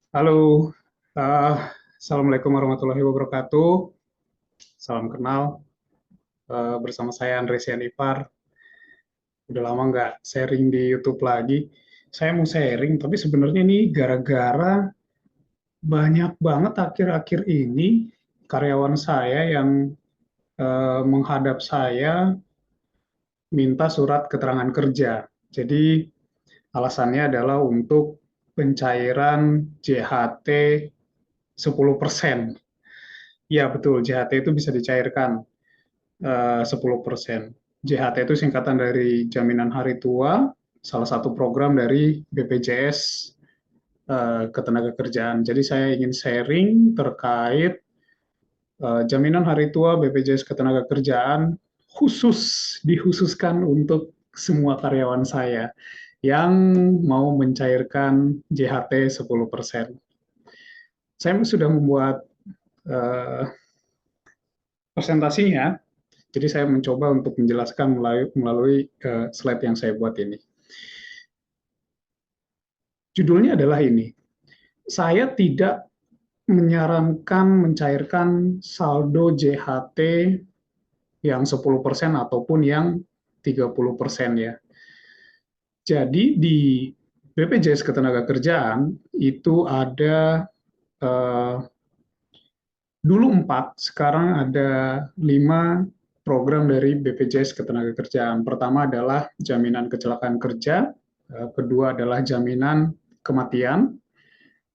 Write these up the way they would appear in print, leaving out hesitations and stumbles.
Halo, eh, Assalamualaikum warahmatullahi wabarakatuh. Salam kenal, bersama saya Andre Sianipar. Udah lama nggak sharing di YouTube lagi. Saya mau sharing, tapi sebenarnya ini gara-gara banyak banget akhir-akhir ini karyawan saya yang menghadap saya minta surat keterangan kerja. Jadi alasannya adalah untuk pencairan JHT 10%. Ya betul, JHT itu bisa dicairkan 10%. JHT itu singkatan dari Jaminan Hari Tua, salah satu program dari BPJS Ketenagakerjaan. Jadi saya ingin sharing terkait Jaminan Hari Tua BPJS Ketenagakerjaan dikhususkan untuk semua karyawan saya yang mau mencairkan JHT 10%. Saya sudah membuat uh, presentasinya. Jadi saya mencoba untuk menjelaskan melalui slide yang saya buat ini. Judulnya adalah ini. Saya tidak menyarankan mencairkan saldo JHT yang 10% ataupun yang 30% ya. Jadi di BPJS Ketenagakerjaan itu ada eh, dulu 4, sekarang ada 5 program dari BPJS Ketenagakerjaan. Pertama adalah jaminan kecelakaan kerja, kedua adalah jaminan kematian,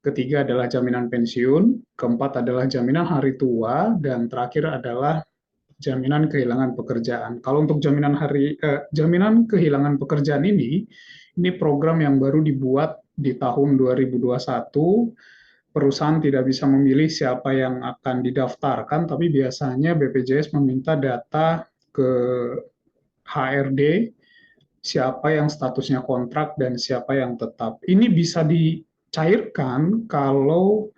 ketiga adalah jaminan pensiun, keempat adalah jaminan hari tua, dan terakhir adalah jaminan kehilangan pekerjaan. Kalau untuk jaminan kehilangan pekerjaan ini program yang baru dibuat di tahun 2021. Perusahaan tidak bisa memilih siapa yang akan didaftarkan, tapi biasanya BPJS meminta data ke HRD, siapa yang statusnya kontrak dan siapa yang tetap. Ini bisa dicairkan kalau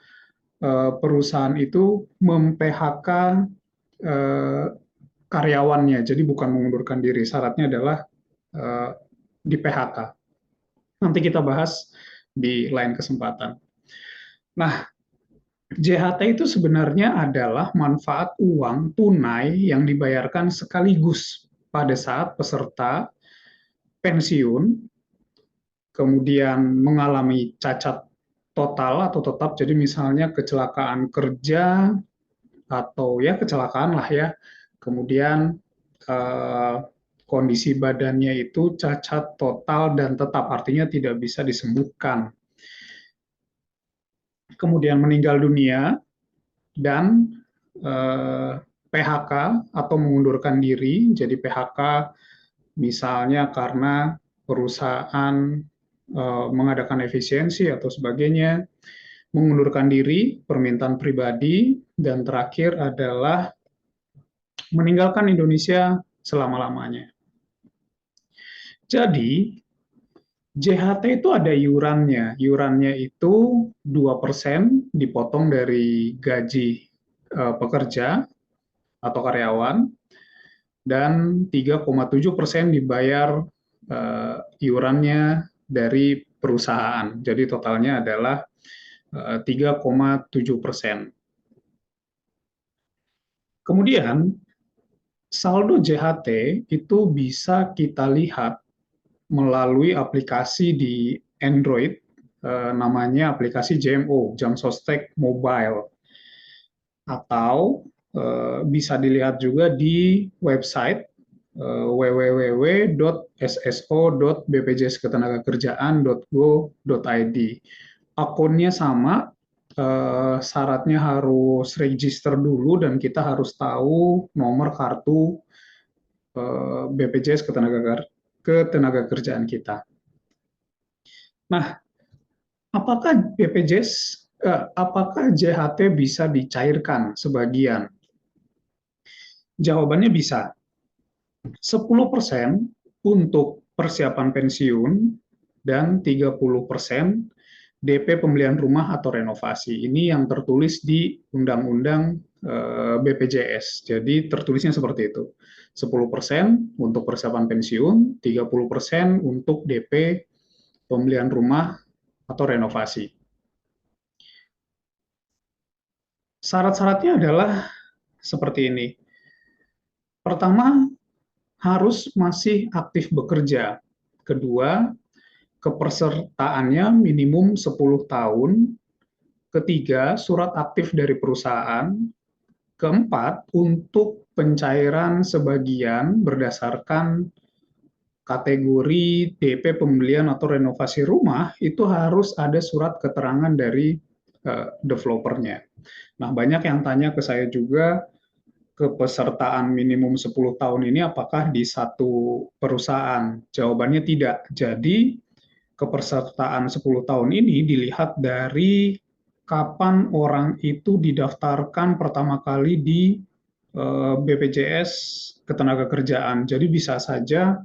perusahaan itu mem-PHK karyawannya, jadi bukan mengundurkan diri. Syaratnya adalah eh, di PHK. Nanti kita bahas di lain kesempatan. Nah, JHT itu sebenarnya adalah manfaat uang tunai yang dibayarkan sekaligus pada saat peserta pensiun, kemudian mengalami cacat total atau tetap, jadi misalnya kecelakaan kerja atau ya kecelakaan lah ya, kemudian eh, kondisi badannya itu cacat total dan tetap, artinya tidak bisa disembuhkan. Kemudian meninggal dunia dan PHK atau mengundurkan diri. Jadi PHK misalnya karena perusahaan mengadakan efisiensi atau sebagainya, mengundurkan diri, permintaan pribadi, dan terakhir adalah meninggalkan Indonesia selama-lamanya. Jadi, JHT itu ada iurannya. Iurannya itu 2% dipotong dari gaji pekerja atau karyawan, dan 3,7% dibayar iurannya dari perusahaan. Jadi totalnya adalah 3,7%. Kemudian saldo JHT itu bisa kita lihat melalui aplikasi di Android, namanya aplikasi JMO, Jam Sostek Mobile, atau bisa dilihat juga di website www.sso.bpjsketenagakerjaan.go.id. Akunnya sama, syaratnya harus register dulu dan kita harus tahu nomor kartu BPJS Ketenagakerjaan kita. Nah, apakah apakah JHT bisa dicairkan sebagian? Jawabannya bisa. 10% untuk persiapan pensiun dan 30% DP pembelian rumah atau renovasi. Ini yang tertulis di Undang-Undang BPJS. Jadi tertulisnya seperti itu. 10% untuk persiapan pensiun, 30% untuk DP pembelian rumah atau renovasi. Syarat-syaratnya adalah seperti ini. Pertama, harus masih aktif bekerja. Kedua, kepesertaannya minimum 10 tahun. Ketiga, surat aktif dari perusahaan. Keempat, untuk pencairan sebagian berdasarkan kategori DP pembelian atau renovasi rumah, itu harus ada surat keterangan dari developernya. Nah, banyak yang tanya ke saya juga, kepesertaan minimum 10 tahun ini apakah di satu perusahaan? Jawabannya tidak. Jadi, kepesertaan 10 tahun ini dilihat dari kapan orang itu didaftarkan pertama kali di BPJS Ketenagakerjaan. Jadi bisa saja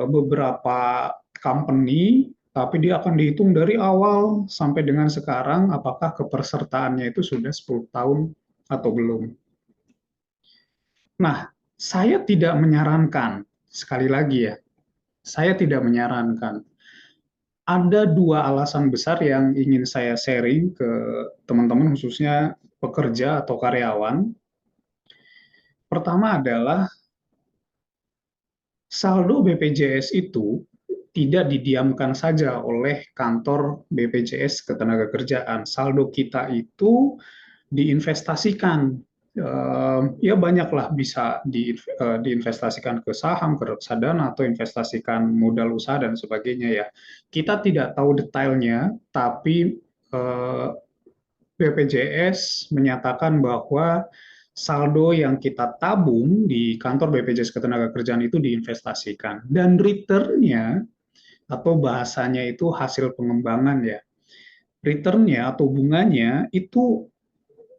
beberapa company, tapi dia akan dihitung dari awal sampai dengan sekarang apakah kepesertaannya itu sudah 10 tahun atau belum. Nah, saya tidak menyarankan, sekali lagi ya, saya tidak menyarankan. Ada dua alasan besar yang ingin saya sharing ke teman-teman, khususnya pekerja atau karyawan. Pertama adalah saldo BPJS itu tidak didiamkan saja oleh kantor BPJS Ketenagakerjaan. Saldo kita itu diinvestasikan. Ya banyaklah, bisa diinvestasikan ke saham, ke reksadana, atau investasikan modal usaha dan sebagainya ya. Kita tidak tahu detailnya, tapi BPJS menyatakan bahwa saldo yang kita tabung di kantor BPJS Ketenagakerjaan itu diinvestasikan. Dan return-nya atau bahasanya itu hasil pengembangan ya. Return-nya atau bunganya itu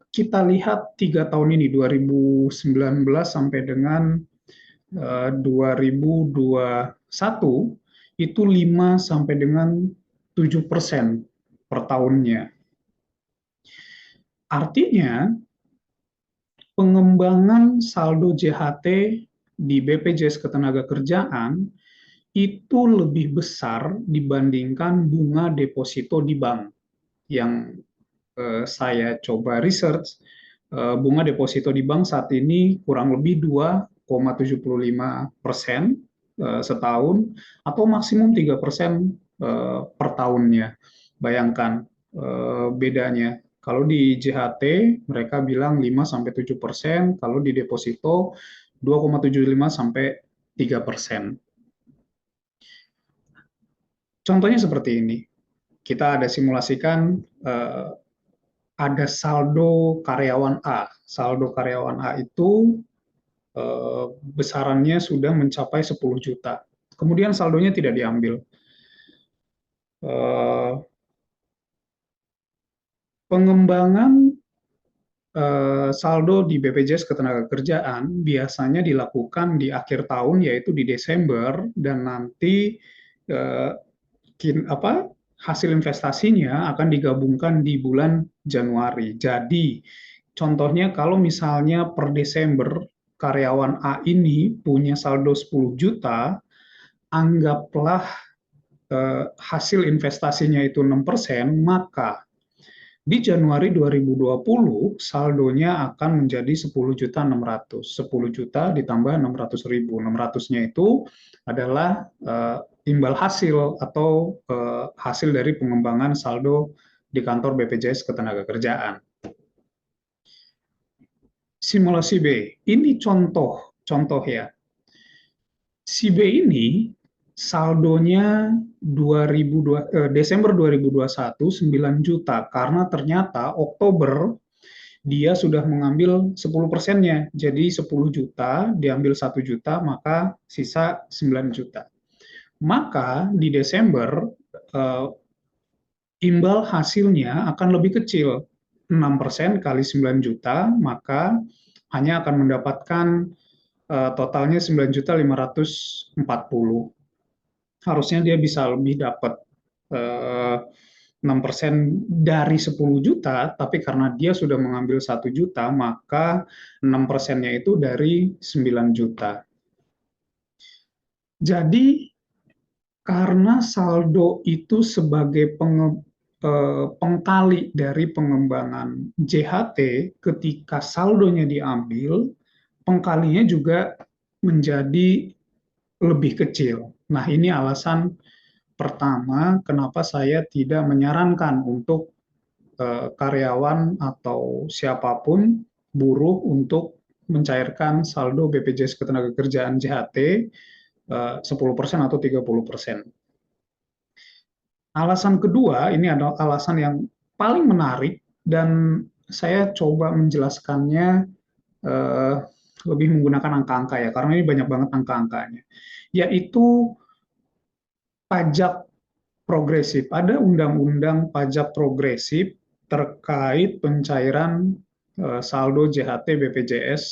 kita lihat 3 tahun ini, 2019 sampai dengan 2021, itu 5 sampai dengan 7% per tahunnya. Artinya, pengembangan saldo JHT di BPJS Ketenagakerjaan itu lebih besar dibandingkan bunga deposito di bank. Yang saya coba research, bunga deposito di bank saat ini kurang lebih 2,75% setahun, atau maksimum 3% per tahunnya. Bayangkan bedanya. Kalau di JHT mereka bilang 5-7%, kalau di deposito 2,75 sampai 3%. Contohnya seperti ini. Kita ada simulasikan ada saldo karyawan A. Saldo karyawan A itu besarannya sudah mencapai 10 juta. Kemudian saldonya tidak diambil. Pengembangan saldo di BPJS Ketenagakerjaan biasanya dilakukan di akhir tahun, yaitu di Desember, dan nanti eh, hasil investasinya akan digabungkan di bulan Januari. Jadi, contohnya kalau misalnya per Desember karyawan A ini punya saldo 10 juta, anggaplah hasil investasinya itu 6%, maka di Januari 2020 saldonya akan menjadi 10.600.000. 10 juta ditambah 600.000. 600-nya itu adalah imbal hasil atau hasil dari pengembangan saldo di kantor BPJS Ketenagakerjaan. Simulasi B, ini contoh ya. Si B ini saldonya Desember 2021 9 juta, karena ternyata Oktober dia sudah mengambil 10%-nya. Jadi 10 juta diambil 1 juta, maka sisa 9 juta. Maka di Desember imbal hasilnya akan lebih kecil. 6% kali 9 juta, maka hanya akan mendapatkan totalnya 9.540. Harusnya dia bisa lebih dapat 6% dari 10 juta, tapi karena dia sudah mengambil 1 juta, maka 6%-nya itu dari 9 juta. Jadi, karena saldo itu sebagai pengkali dari pengembangan JHT ketika saldonya diambil, pengkalinya juga menjadi lebih kecil. Nah, ini alasan pertama kenapa saya tidak menyarankan untuk karyawan atau siapapun buruh untuk mencairkan saldo BPJS Ketenagakerjaan JHT 10% atau 30%. Alasan kedua, ini adalah alasan yang paling menarik dan saya coba menjelaskannya eh, lebih menggunakan angka-angka ya, karena ini banyak banget angka-angkanya, yaitu pajak progresif. Ada undang-undang pajak progresif terkait pencairan saldo JHT BPJS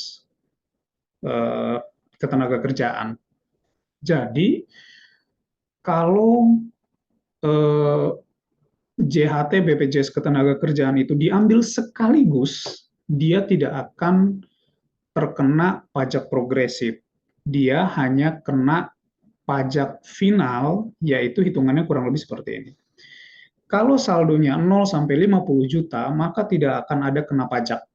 eh, Ketenagakerjaan. Jadi, kalau eh, JHT BPJS Ketenagakerjaan itu diambil sekaligus, dia tidak akan terkena pajak progresif. Dia hanya kena pajak final, yaitu hitungannya kurang lebih seperti ini. Kalau saldonya 0 sampai 50 juta, maka tidak akan ada kena pajak.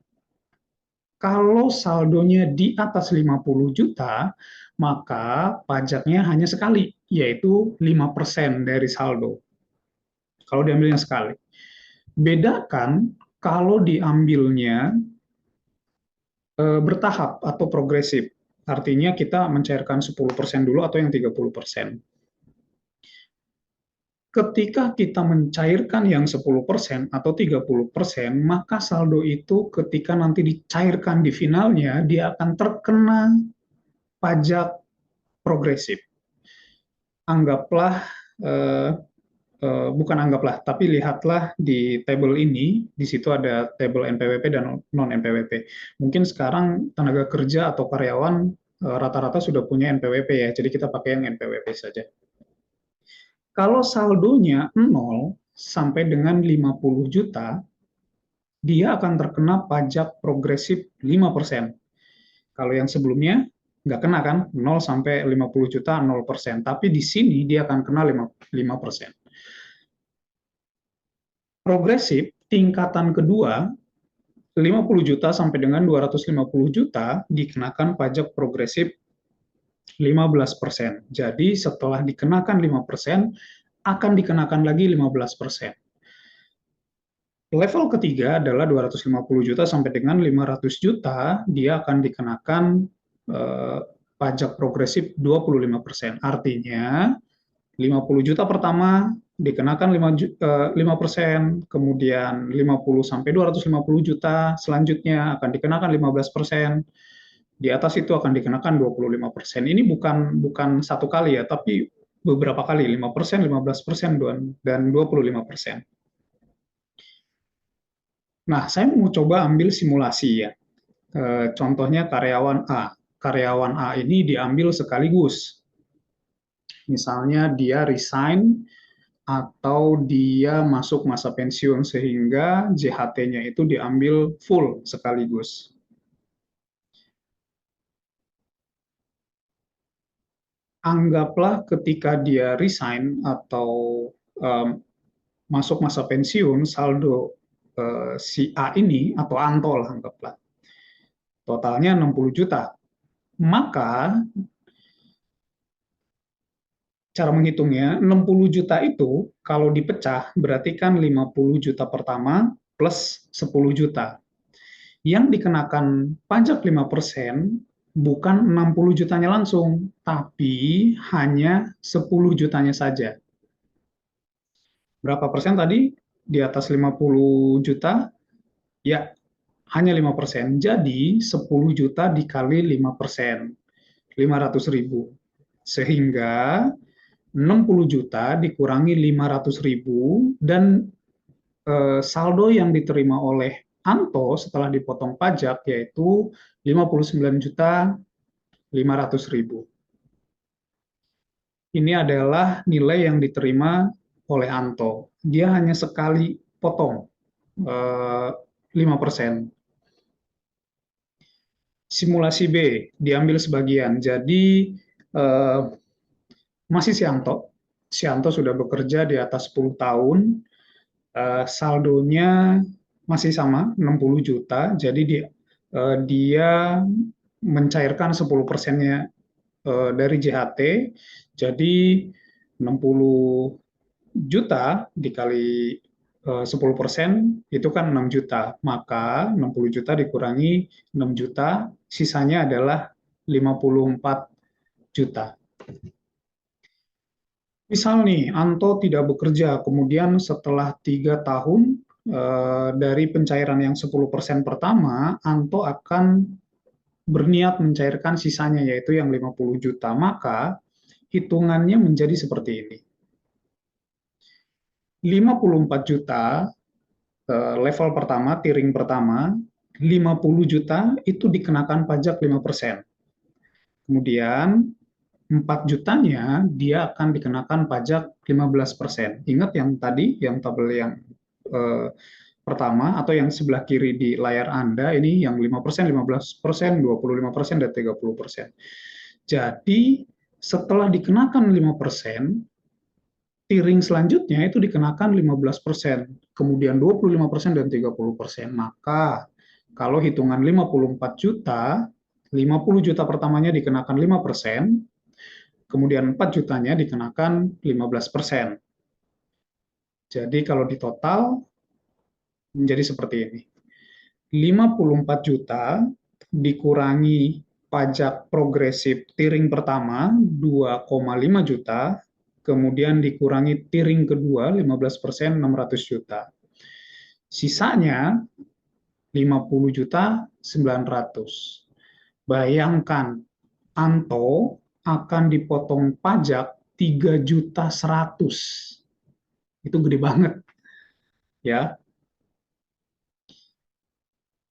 Kalau saldonya di atas 50 juta, maka pajaknya hanya sekali, yaitu 5% dari saldo. Kalau diambilnya sekali. Bedakan kalau diambilnya bertahap atau progresif. Artinya kita mencairkan 10% dulu atau yang 30%. Ketika kita mencairkan yang 10% atau 30%, maka saldo itu ketika nanti dicairkan di finalnya, dia akan terkena pajak progresif. Anggaplah, eh, bukan anggaplah, tapi lihatlah di tabel ini, di situ ada tabel NPWP dan non-NPWP. Mungkin sekarang tenaga kerja atau karyawan rata-rata sudah punya NPWP ya, jadi kita pakai yang NPWP saja. Kalau saldonya 0 sampai dengan 50 juta, dia akan terkena pajak progresif 5%. Kalau yang sebelumnya nggak kena kan, 0 sampai 50 juta 0%, tapi di sini dia akan kena 5%. Progresif tingkatan kedua 50 juta sampai dengan 250 juta dikenakan pajak progresif 15%. Jadi setelah dikenakan 5%, akan dikenakan lagi 15%. Level ketiga adalah 250 juta sampai dengan 500 juta, dia akan dikenakan eh, pajak progresif 25%. Artinya 50 juta pertama dikenakan 5%, kemudian 50 sampai 250 juta selanjutnya akan dikenakan 15%, di atas itu akan dikenakan 25%. Ini bukan satu kali ya, tapi beberapa kali, 5%, 15%, dan 25%. Nah, saya mau coba ambil simulasi ya. Contohnya karyawan A. Karyawan A ini diambil sekaligus. Misalnya dia resign atau dia masuk masa pensiun sehingga JHT-nya itu diambil full sekaligus. Anggaplah ketika dia resign atau um, masuk masa pensiun, saldo si A ini atau Antol anggaplah totalnya 60 juta. Maka cara menghitungnya, 60 juta itu kalau dipecah berarti kan 50 juta pertama plus 10 juta. Yang dikenakan pajak 5% bukan 60 jutanya langsung, tapi hanya 10 jutanya saja. Berapa persen tadi? Di atas 50 juta? Ya, hanya 5%. Jadi 10 juta dikali 5%, 500.000. Sehingga 60 juta dikurangi 500.000 dan saldo yang diterima oleh Anto setelah dipotong pajak yaitu 59.500.000. Ini adalah nilai yang diterima oleh Anto. Dia hanya sekali potong 5%. Simulasi B diambil sebagian. Jadi eh, masih si Anto sudah bekerja di atas 10 tahun, saldonya masih sama 60 juta, jadi dia mencairkan 10%-nya dari JHT, jadi 60 juta dikali 10% itu kan 6 juta, maka 60 juta dikurangi 6 juta, sisanya adalah 54 juta. Misal nih, Anto tidak bekerja, kemudian setelah 3 tahun dari pencairan yang 10% pertama, Anto akan berniat mencairkan sisanya, yaitu yang 50 juta. Maka hitungannya menjadi seperti ini. 54 juta level pertama, tiring pertama, 50 juta itu dikenakan pajak 5%. Kemudian 4 jutanya dia akan dikenakan pajak 15%. Ingat yang tadi, yang tabel yang eh, pertama atau yang sebelah kiri di layar Anda, ini yang 5%, 15%, 25%, dan 30%. Jadi setelah dikenakan 5%, tiring selanjutnya itu dikenakan 15%, kemudian 25% dan 30%. Maka kalau hitungan 54 juta, 50 juta pertamanya dikenakan 5%, kemudian 4 jutanya dikenakan 15%. Jadi kalau di total menjadi seperti ini. 54 juta dikurangi pajak progresif tiring pertama 2,5 juta, kemudian dikurangi tiring kedua 15%, 600 juta. Sisanya 50 juta 900. Bayangkan, Anto akan dipotong pajak 3 juta 100. Itu gede banget, ya.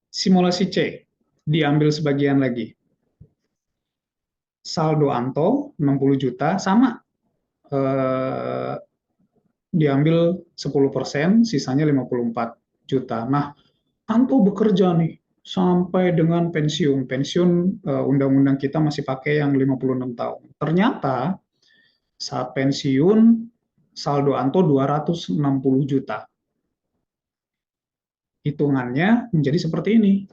Simulasi C, diambil sebagian lagi. Saldo Anto 60 juta, sama. Eh, diambil 10%, sisanya 54 juta. Nah, Anto bekerja nih sampai dengan pensiun. Pensiun undang-undang kita masih pakai yang 56 tahun. Ternyata saat pensiun saldo Anto 260 juta. Hitungannya menjadi seperti ini.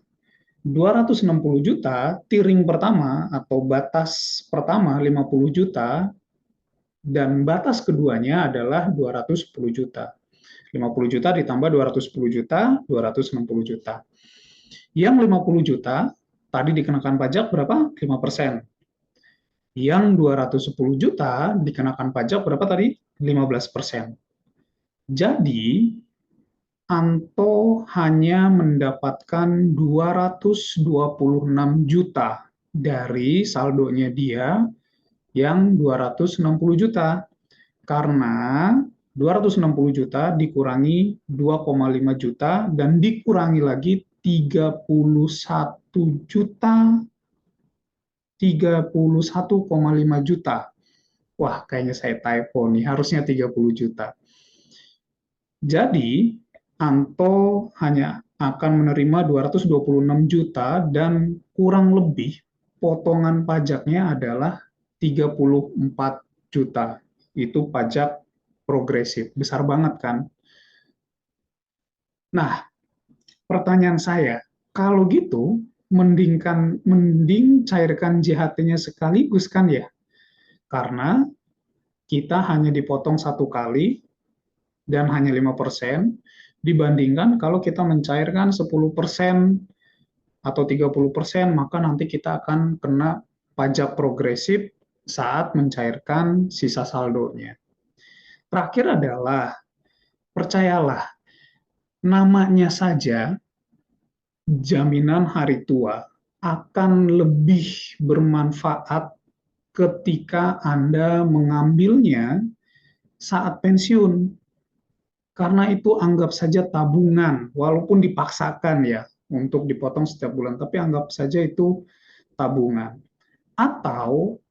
260 juta, tiring pertama atau batas pertama 50 juta, dan batas keduanya adalah 210 juta. 50 juta ditambah 210 juta, 260 juta. Yang 50 juta, tadi dikenakan pajak berapa? 5%. Yang 210 juta dikenakan pajak berapa tadi? 15%. Jadi, Anto hanya mendapatkan 226 juta dari saldonya dia yang 260 juta. Karena 260 juta dikurangi 2,5 juta dan dikurangi lagi 31 juta, 31,5 juta. Wah, kayaknya saya typo nih, harusnya 30 juta. Jadi, Anto hanya akan menerima 226 juta dan kurang lebih potongan pajaknya adalah 34 juta. Itu pajak progresif. Besar banget kan? Nah, pertanyaan saya, kalau gitu mending cairkan JHT-nya sekaligus kan ya? Karena kita hanya dipotong satu kali dan hanya 5%, dibandingkan kalau kita mencairkan 10% atau 30%, maka nanti kita akan kena pajak progresif saat mencairkan sisa saldonya. Terakhir adalah, percayalah, namanya saja jaminan hari tua akan lebih bermanfaat ketika Anda mengambilnya saat pensiun. Karena itu anggap saja tabungan, walaupun dipaksakan ya untuk dipotong setiap bulan, tapi anggap saja itu tabungan. Atau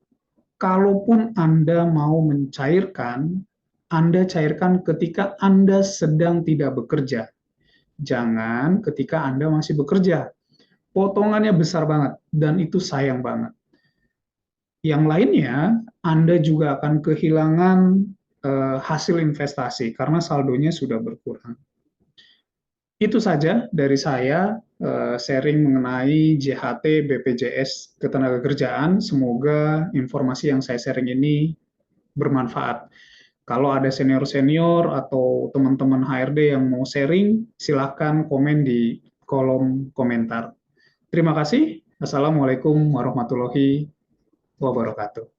kalaupun Anda mau mencairkan, Anda cairkan ketika Anda sedang tidak bekerja. Jangan ketika Anda masih bekerja. Potongannya besar banget, dan itu sayang banget. Yang lainnya, Anda juga akan kehilangan hasil investasi karena saldonya sudah berkurang. Itu saja dari saya sharing mengenai JHT BPJS Ketenagakerjaan. Semoga informasi yang saya sharing ini bermanfaat. Kalau ada senior-senior atau teman-teman HRD yang mau sharing, silakan komen di kolom komentar. Terima kasih. Assalamualaikum warahmatullahi wabarakatuh.